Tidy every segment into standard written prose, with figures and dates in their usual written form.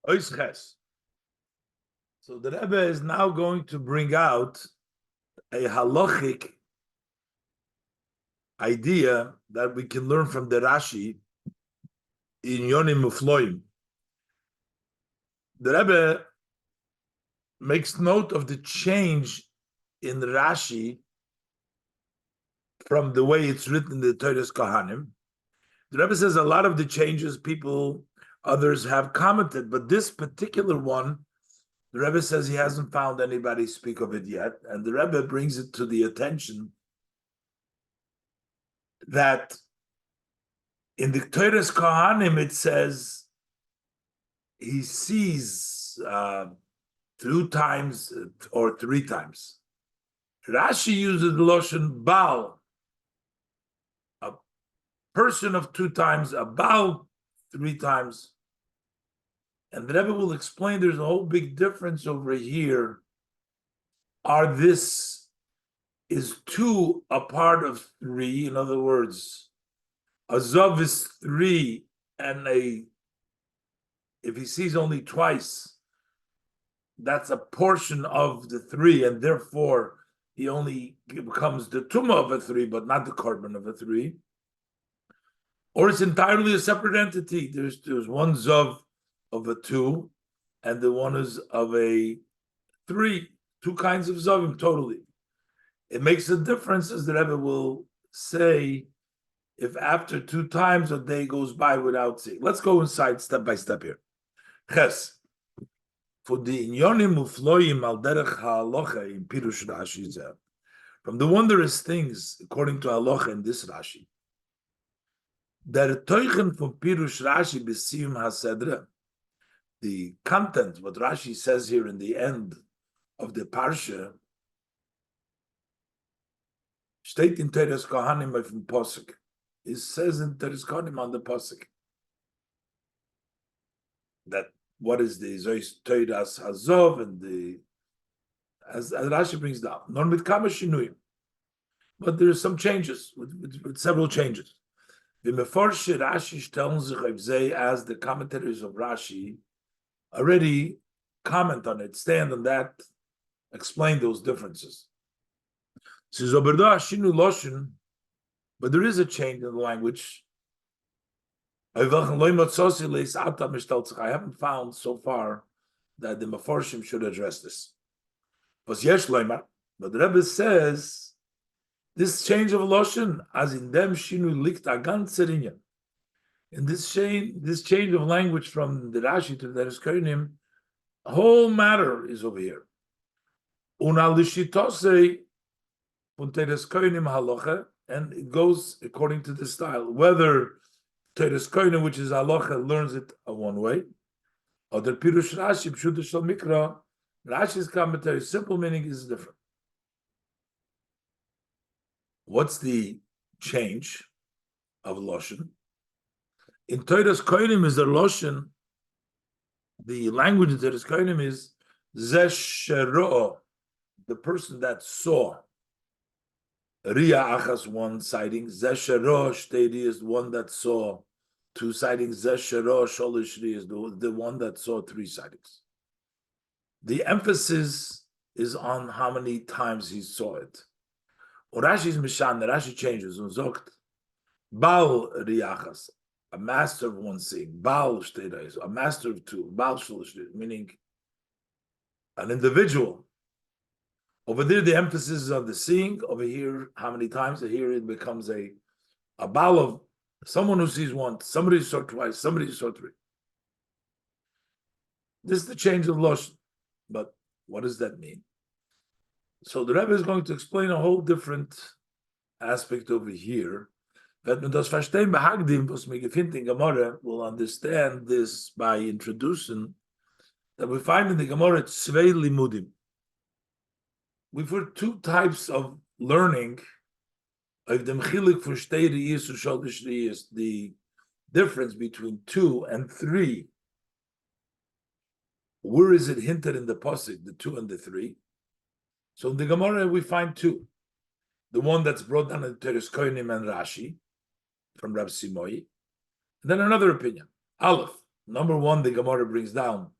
Oisches. So the Rebbe is now going to bring out a halachic idea that we can learn from the Rashi in Yonim Mufloim. The Rebbe makes note of the change in Rashi from the way it's written in the Torah's Kohanim. The Rebbe says a lot of the changes others have commented, but this particular one, the Rebbe says he hasn't found anybody speak of it yet, and the Rebbe brings it to the attention that in the Torah's Kohanim it says he sees 2 times or 3 times. Rashi uses the Loshen Baal, a person of 2 times, a Baal 3 times. And the Rebbe will explain there's a whole big difference over here. Is 2 a part of 3? In other words, a Zav is 3, and if he sees only twice, that's a portion of the 3, and therefore he only becomes the Tumah of a 3, but not the Korban of a 3. Or it's entirely a separate entity. There's one Zav of a 2, and the one is of a 3. 2 kinds of Zavim totally. It makes a difference, as the Rebbe will say, if after 2 times a day goes by without seeing. Let's go inside step by step here. Ches. For the inyonim ufloim al derech ha'alocha in Pirush Rashi zeh. From the wondrous things, according to halacha in this Rashi, der teuchen from Pirush Rashi b'siyum hasedra, the content, what Rashi says here in the end of the parsha, steht in Teres Kohanim from Posuk. It says in Teres Kohanim on the Posuk that what is the Zois Teiras Hazov and the as Rashi brings down. Nor mit kama shinuyim, but there are some changes with several changes. The Meforshei Rashi stellen sich auf sie, as the commentators of Rashi already comment on it, stand on that, explain those differences. But there is a change in the language. I haven't found so far that the Meforshim should address this. But the Rebbe says this change of Loshen, as in them shinu likt a ganze inyan. In this change of language from the Rashi to the Kohanim, the whole matter is over here. And it goes according to the style. Whether Teres Kohanim, which is halacha, learns it one way, or the Pirush Rashi, Pshuta Shel Mikra, Rashi's commentary, simple meaning is different. What's the change of Loshen? In Teres Kohanim is the Loshen, the language of Teres Kohanim is Zesh Shero, the person that saw. Ria Achas, 1 sighting. Zeshero Shteri is one that saw 2 sightings. Zeshero Sholishri is the one that saw 3 sightings. The emphasis is on how many times he saw it. Rashi's Mishan, the Rashi changes. Unzokt Baal Riachas, a master of 1 seeing. Baal Shteri is a master of 2. Baal Sholishri, meaning an individual. Over there, the emphasis is on the seeing. Over here, how many times? Here it becomes a Baal of someone who sees 1, somebody saw twice, somebody saw 3. This is the change of Loshen. But what does that mean? So the Rebbe is going to explain a whole different aspect over here. That man das verstehen behagdim, was mir gefindt in Gemara, will understand this by introducing that we find in the Gemara zwei limudim. We've heard 2 types of learning. Of the Chelek for is the difference between 2 and 3. Where is it hinted in the pasuk, the 2 and the 3? So in the Gemara we find 2. The one that's brought down in Teres Kohanim and Rashi from Rav Simoi, and then another opinion. Aleph, Number one, the Gemara brings down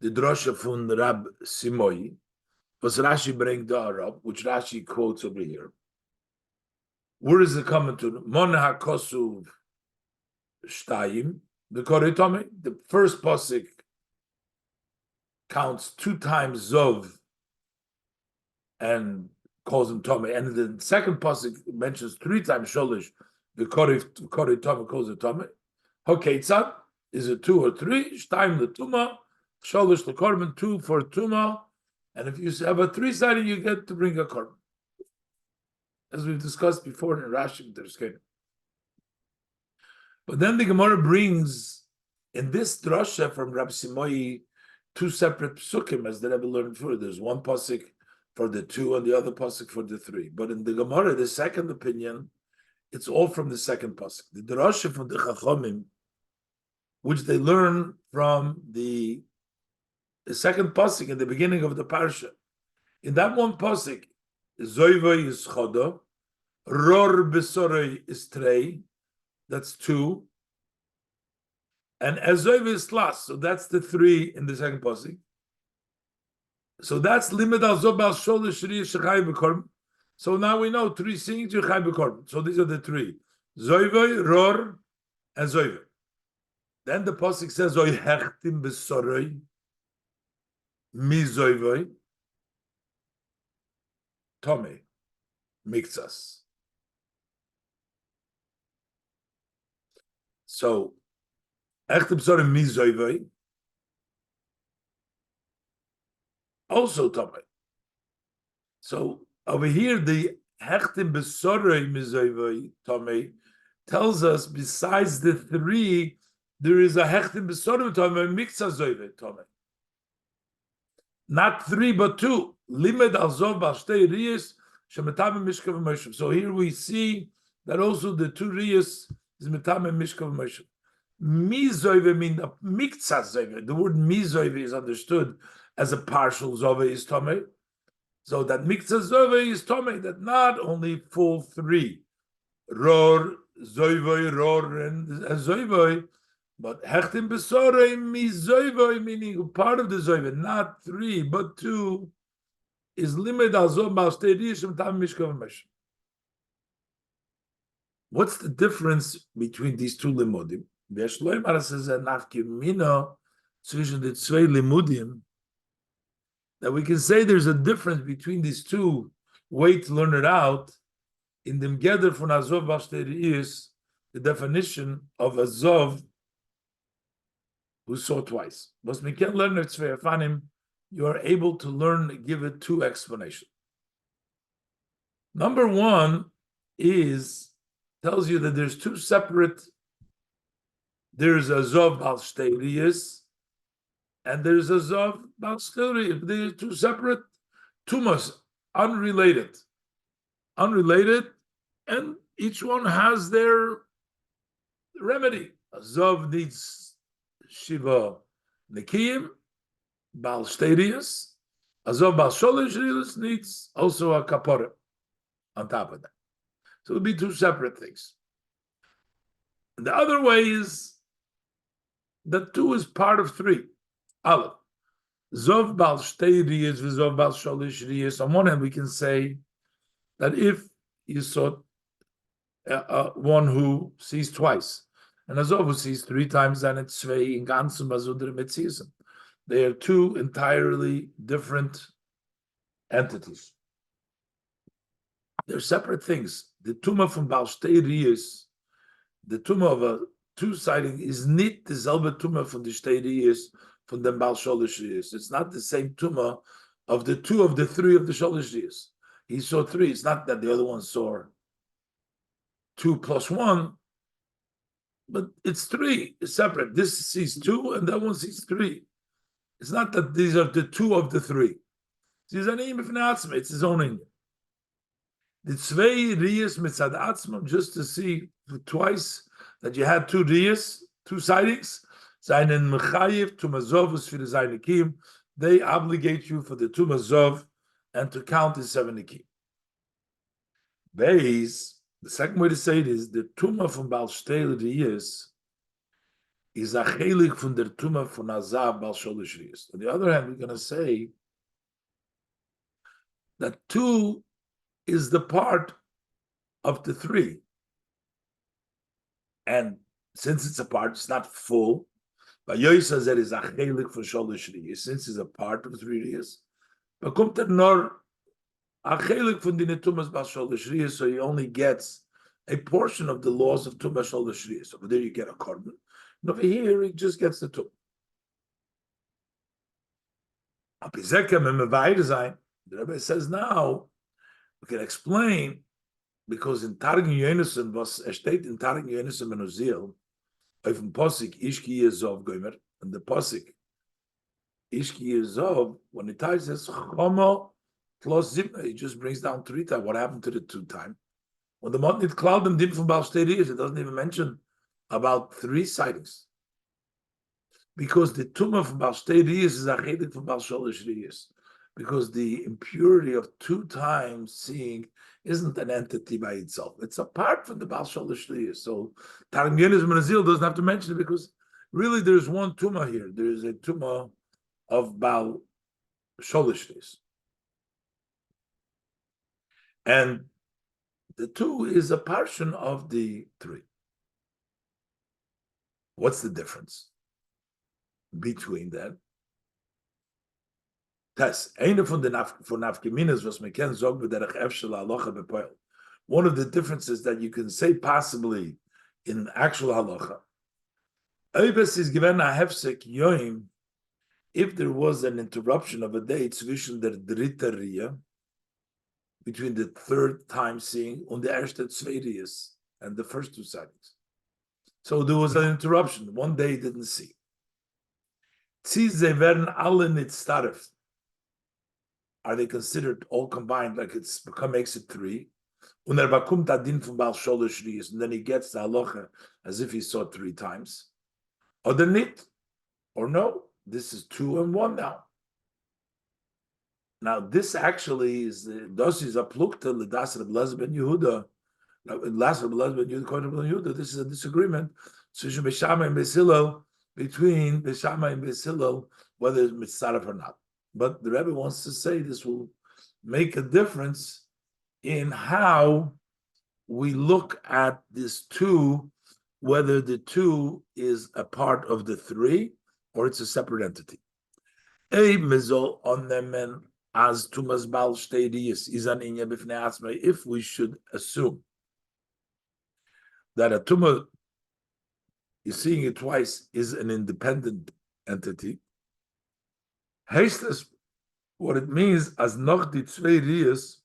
the drasha from Rab Simoi, was Rashi bring the Arab, which Rashi quotes over here. Where is it coming to? Mon hakosuv shtayim, the Koritome. The first pasuk counts 2 times Zov and calls him Tome. And the second pasuk mentions 3 times Sholish, the Koritome calls it Tome. Hoketzad, is it 2 or 3? Shtayim the Tuma, Sholish the Korban, 2 for Tuma. And if you have a 3-sided, you get to bring a Korban. As we've discussed before in Rashi, there's kind of. But then the Gemara brings in this drasha from Rabbi Simoi 2 separate psukim, as the Rebbe learned further. There's one pasuk for the 2 and the other pasuk for the 3. But in the Gemara, the second opinion, it's all from the second pasuk. The drasha from the Chachamim, which they learn from the second pasuk in the beginning of the parsha. In that one pasuk, Zoivay is chodo, Ror besorei is trei, that's 2, and Ezoiv is tlas, so that's the 3 in the second pasuk. So that's limit al zobal sholish riyah shechai b'korban. So now we know 3 singing to chai b'korban. So these are the 3: Zoivay, Ror, and Zoivay. Then the pasuk says Oy hechtim besorei mi Zoivay Tome Miktsas. So, Echtem Sorry Mizoivai, also Tome. So, over here, the Echtem Besorei Mizoivai Tome tells us besides the 3, there is a Hechtim Besorei Tome Miktsas Zoivai Tome. Not 3, but 2. Limed al Zov Bal Shtei Riyas Shemetam Mishkav Moshe. So here we see that also the 2 Riyas is Metam Mishkav Moshe. Mizoive means a Miktsas Zoive. The word Mizoive is understood as a partial Zove is Tome. So that Miktsas Zove is Tome, that not only full 3. Ror, Zoive, Ror, and Zoive, but Hechtim Besorei Mizoive, meaning part of the Zoive, not 3, but 2, is Limed al Zov Bal Shtei Riyas Shemetam Mishkav Moshe. What's the difference between these 2 limudim? Says a nafkimina zwischen the 2 limudim, that we can say there's a difference between these 2 ways to learn it out. In the Mgeder von Azov Bashteri is the definition of Azov who saw twice. But we can learn it Tzveyafanim, you are able to learn, give it 2 explanations. Number 1 tells you that there's 2 separate. There's a Zov Bal Shteiriyas, and there's a Zov Bal Shteiriyas. They're 2 separate tumas, unrelated, and each one has their remedy. A Zov needs Shiva Nekiyim, Bal Shteiriyas. A Zov Bal Sholish needs also a Kapora on top of that. So it would be 2 separate things. And the other way is that 2 is part of 3. Aleph. Zov Bal Shtei Riyas, Zov Bal Sholish Riyas. On one hand, we can say that if you saw one who sees twice, and a Zov who sees 3 times, then it's Svei in Gansum Azudr Metzizim. They are 2 entirely different entities. They're separate things. The Tumah from Bal Shtei Riyas, the Tumah of a 2-siding is not the selbe Tumah from the Shtei Riyas from the Bal Sholish Riyas. It's not the same Tumah of the 2 of the 3 of the Sholish Riyas. He saw 3. It's not that the other one saw 2 plus 1, but it's 3. It's separate. This sees 2 and that one sees 3. It's not that these are the 2 of the 3. It's his own Indian. The Tzvei Riyas Mitzad Atzmam, just to see twice that you had 2 Riyas, 2 sightings, Zainen Mechayiv, Tumazovus for the Zainikim, they obligate you for the Tumazov and to count the 7 Nikim. Beis, the second way to say it is the Tumah from Baal Shtei Riyas is a chelik from der Tumah von Azav Bal Sholish Riyas. On the other hand, we're going to say that 2 is the part of the 3. And since it's a part, it's not full. But Yoy says there is a chelik for Sholish Riyas, since it's a part of 3 Riyas. But kommt nor a chelik from the Tumas Bal Sholish Riyas, so he only gets a portion of the laws of Tumah Sholish Riyas. Over there you get a carbon. And over here he just gets the Tumah. The Rebbe says now we can explain, because in Targum Yonason was steht in Targum Yonason Menozil auf dem Posik Ishki Yezov Gomer, and the Posik Ishki Yezov, when it ties says Chomo plus Zimna, it just brings down 3 times. What happened to the 2 times? When the Motnit Cloud did from Baal Shtei, it doesn't even mention about 3 sightings. Because the tumah from Baal Shtei is a chelik from Baal Sholish Riyas. Because the impurity of 2 times seeing isn't an entity by itself. It's apart from the Baal Sholish Riyas. So Targum Yonason Menozil doesn't have to mention it, because really there's one tumah here. There's a tumah of Baal Sholish Riyas. And the 2 is a portion of the 3. What's the difference between that? One of the differences that you can say possibly in actual halacha, if there was an interruption of a day zwischen der dritte Riyah, between the 3rd time seeing und der erste zwei Riyas, and the first 2 sightings. So there was an interruption. One day he didn't see. Ze werden alle nicht starf. Are they considered all combined, like makes it 3? Und bekommt adin von Baal Sholish Riyas, and then he gets the halacha as if he saw it 3 times. Oder nicht? Or no? This is 2 and 1 now. Now this actually is a plukta l'das Rabbi Elazar ben Yehuda. Last Rabbi Elazar ben Yehuda, according to Rabbi Yehuda, this is a disagreement between Beis Shammai and Beis Hillel, whether it's mitzaref or not. But the Rebbe wants to say this will make a difference in how we look at this 2, whether the 2 is a part of the 3 or it's a separate entity. As Tumas Baal Shtei Riyas is an inya b'fnei atzmai, if we should assume that a tumah is seeing it twice is an independent entity, heißt what it means as noch die zwei Riyas,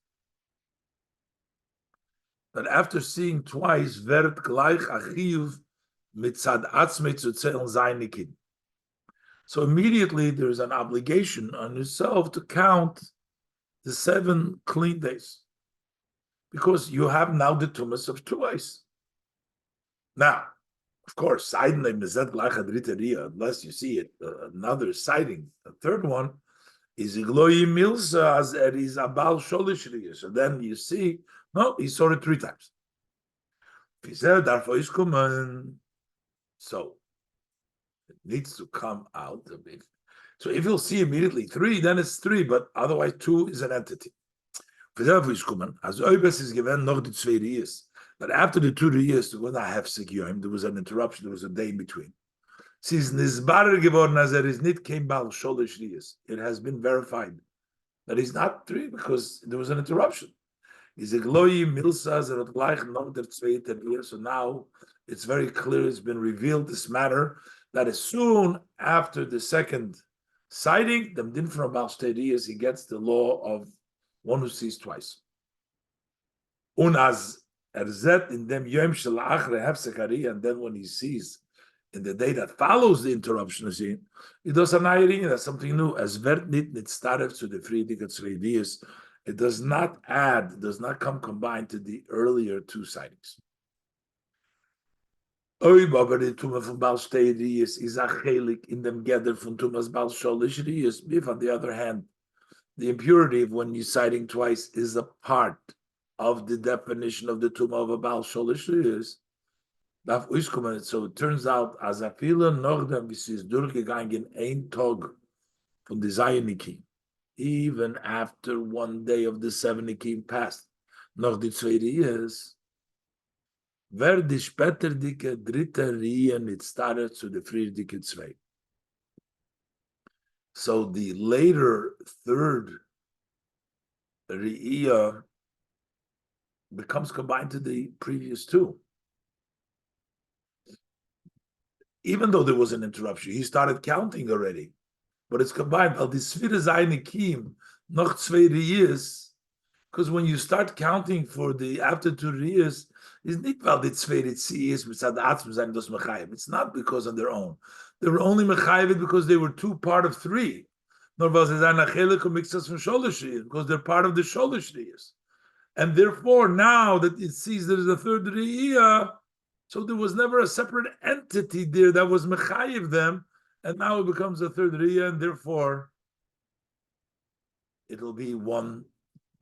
that after seeing twice wird gleich a chiyuv mitzad atzmai zu zählen seine Kind. So immediately there's an obligation on yourself to count the 7 clean days, because you have now the tumas of twice. Now, of course, unless you see it, another sighting, a 3rd one is igloyi milsa as it is abal sholish riyas. So then you see, no, he saw it 3 times. So it needs to come out a bit. So if you'll see immediately 3, then it's 3, but otherwise 2 is an entity. As Oibes is given noch the 2 years. But after the 2 years, there was an interruption, there was a day in between. It has been verified that he's not 3 because there was an interruption. So now it's very clear, it's been revealed, this matter, that as soon after the 2nd sighting, the din from Baal Shtei Riyas, he gets the law of one who sees twice. Und as erzet in dem yom shel achre hefsek, and then when he sees in the day that follows the interruption of seeing, he does an ayrin, that's something new. As vert nit staref to the friedige tzvei dias, it does not add, does not come combined to the earlier 2 sightings. Aber the tumah from Baal Shtei Riyas is a chelik in them gather from tumas Baal Sholish Riyas. If on the other hand, the impurity of when you're sighting twice is a part of the definition of the tumah of a Baal Sholish Riyas, So it turns out, as a viele noch dem, wie sie ist durchgegangen, ein Tag von the Zayanikim, even after one day of the 70 passed, noch die zweite years, wer die später dicke dritte Rien, it started to the Friedrike zwei. So the later third Re'iyah becomes combined to the previous two. Even though there was an interruption, he started counting already, but it's combined. Al die Sfira Zaynikim, noch zwei Re'iyahs, because when you start counting for the after 2 years, it's not weil die zwei Re'iyahs mitzad atzm sein dos mechayev. It's not because on their own. They were only mechayev because they were 2 part of 3. Nor weil sie sein Chelek und mixas from sholish re'iyahs, because they're part of the sholish re'iyahs. And therefore, now that it sees there is a third re'iyah, so there was never a separate entity there that was mechayev them, and now it becomes a third re'iyah, and therefore it'll be one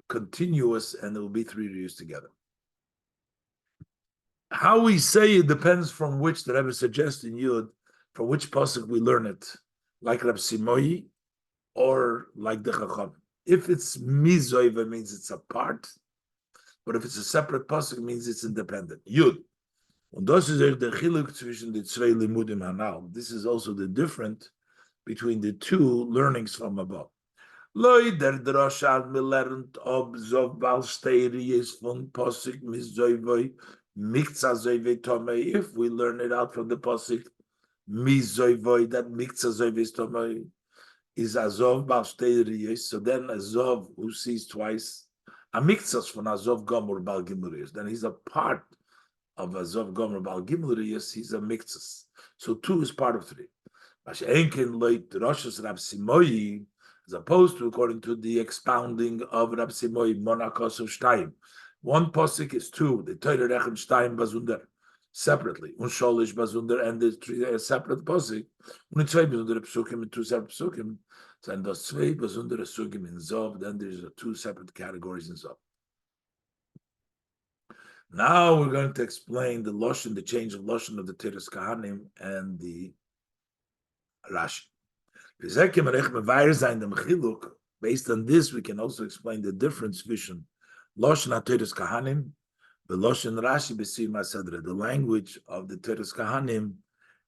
continuous, and it will be 3 re'iyahs together. How we say it depends from which, the Rebbe suggests in Yud, from which pasuk we learn it, like Rab Simoi or like the Chacham. If it's mizoiva, it means it's a part, but if it's a separate pasuk, it means it's independent. Yud. Und das ist der Chiluk zwischen den zwei Limudim Hanal. This is also the difference between the 2 learnings from above. Loi der Drosha mir lernt ob Zov Bal Steirius von Posik Mizoivoi Mikza Zoivoi Tomei. If we learn it out from the Posik Mizoivoi, that Mikza Zoivoi Tomei is Azov Bal Steirius. So then Azov, who sees twice, a Mikzas from Azov Gomor Bal Gimurius. Then he's a part of Azov Gomor Bal Gimurius. He's a Mikzas. So 2 is part of 3. Mashenkin Loi Roshas Rab Simoi, as opposed to according to the expounding of Rab Simoi Monakos of Stein. 1 posik is 2, the Teure Rechem Stein Bazunder, separately. Unsholish Bazunder and the 3 separate posik. Und 2 Bazunder Psukim and 2 separate Psukim. And those 2 Bazunder Psukim in Zov, then there's 2 separate categories in Zov. Now we're going to explain the Loshen, the change of Loshen of the Teres Kahanim and the Rashi. Based on this, we can also explain the difference between Loshen HaTeres Kahanim, the Loshen Rashi B'Siyum HaSedra, the language of the Teres Kahanim,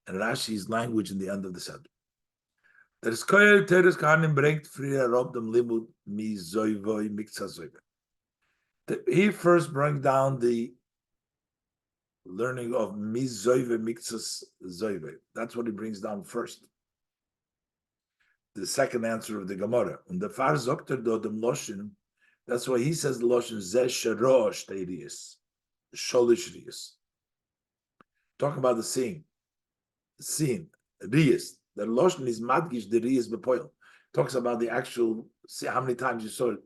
and Rashi's language in the end of the Sedra. Teres Kahanim bringt früher Rob dem Limud mi Zoivoi Mikza Zoivoi. He first brought down the learning of mi Zoivoi Mikza Zoivoi. That's what he brings down first. The second answer of the Gemara. And the Far Zokter do dem Loshin, that's why he says the Loshin Zeh Shero Shteirius, Sholish Rius. Talking about the scene, Rius. The Loshin is Madgish, the Rius Bepoil. Talks about the actual, see how many times you saw it.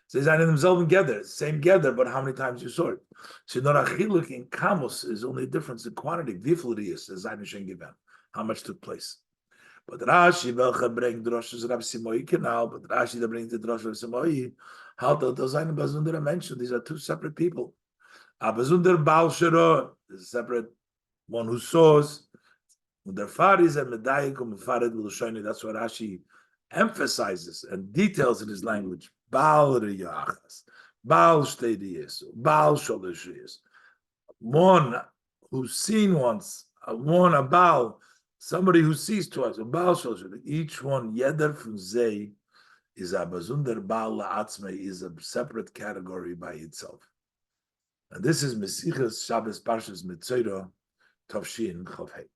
Says I themselves together, same gather, but how many times you saw it. So Norachiluk in Kamos is only a difference in quantity. Vifl Rius, as I given, how much took place. But Rashi, welcher bringt Droshes Rab Simoi Kanal, but Rashi that brings the Drosh Rab Simoi, how does eine besondere Menschen? These are 2 separate people. A besonder Baal Shero is a separate one who saws. Und der Faris and Medayik and Mefared L'Shoini. That's what Rashi emphasizes and details in his language. Baal Riyachas, Baal Shtei Baal Sholish. One who's seen once, one a Baal. Somebody who sees twice, a Baal Shlosh, each one, Yeder from Zay, is a Bazunder Baal La'atzmei, is a separate category by itself. And this is Mesichas Shabbos Parshas Metzorah, Tavshin Chavhei.